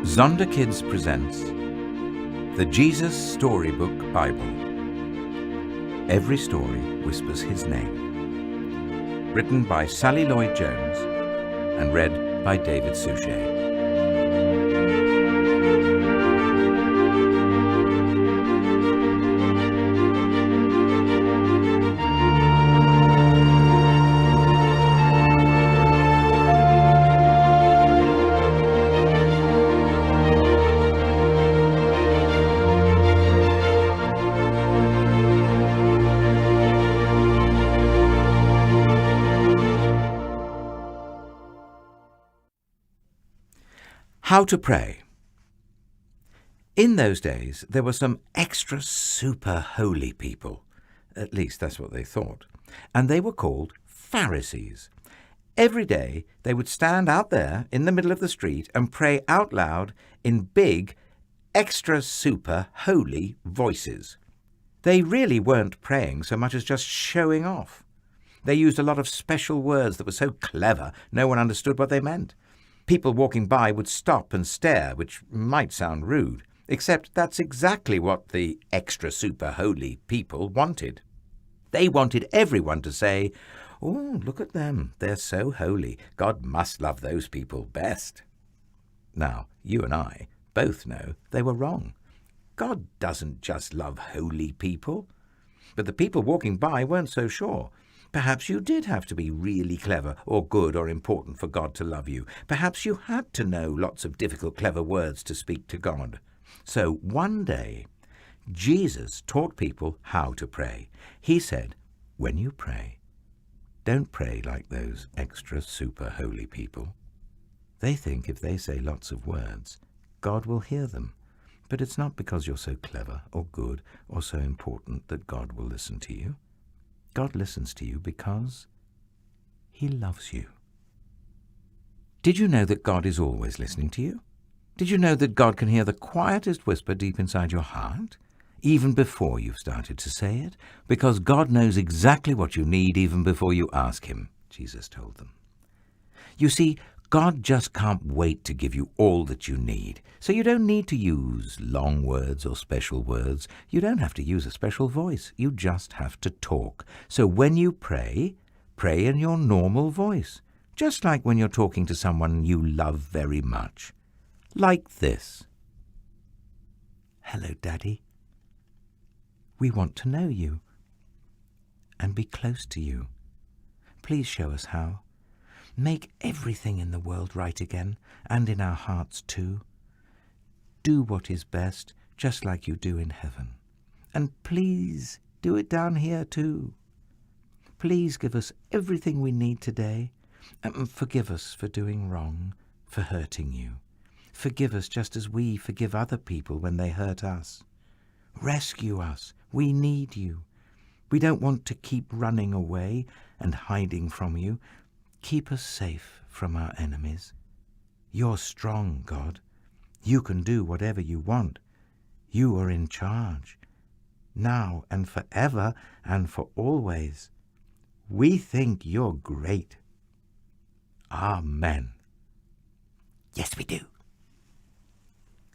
Zonda Kids presents the Jesus Storybook Bible. Every story whispers his name. Written by Sally Lloyd-Jones and read by David Suchet. How to pray. In those days, there were some extra super holy people. At least that's what they thought. And they were called Pharisees. Every day, they would stand out there in the middle of the street and pray out loud in big, extra super holy voices. They really weren't praying so much as just showing off. They used a lot of special words that were so clever no one understood what they meant. People walking by would stop and stare, which might sound rude, except that's exactly what the extra super holy people wanted. They wanted everyone to say, "Oh, look at them, they're so holy. God must love those people best." Now, you and I both know they were wrong. God doesn't just love holy people. But the people walking by weren't so sure. Perhaps you did have to be really clever or good or important for God to love you. Perhaps you had to know lots of difficult, clever words to speak to God. So one day, Jesus taught people how to pray. He said, when you pray, don't pray like those extra super holy people. They think if they say lots of words, God will hear them. But it's not because you're so clever or good or so important that God will listen to you. God listens to you because he loves you. Did you know that God is always listening to you? Did you know that God can hear the quietest whisper deep inside your heart, even before you've started to say it? Because God knows exactly what you need even before you ask him, Jesus told them. You see, God just can't wait to give you all that you need. So you don't need to use long words or special words. You don't have to use a special voice. You just have to talk. So when you pray, pray in your normal voice, just like when you're talking to someone you love very much. Like this. Hello, Daddy. We want to know you and be close to you. Please show us how. Make everything in the world right again, and in our hearts too. Do what is best, just like you do in heaven. And please do it down here too. Please give us everything we need today, and forgive us for doing wrong, for hurting you. Forgive us just as we forgive other people when they hurt us. Rescue us. We need you. We don't want to keep running away and hiding from you. Keep us safe from our enemies. You're strong, God. You can do whatever you want. You are in charge, now and forever and for always. We think you're great. Amen. Yes, we do.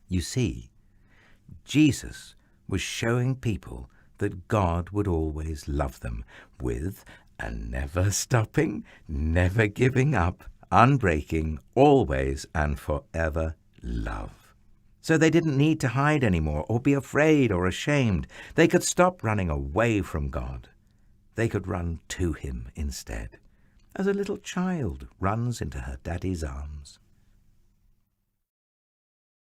You see, Jesus was showing people that God would always love them with a never-stopping, never giving up, unbreaking, always and forever love. So they didn't need to hide anymore or be afraid or ashamed. They could stop running away from God. They could run to him instead, as a little child runs into her daddy's arms.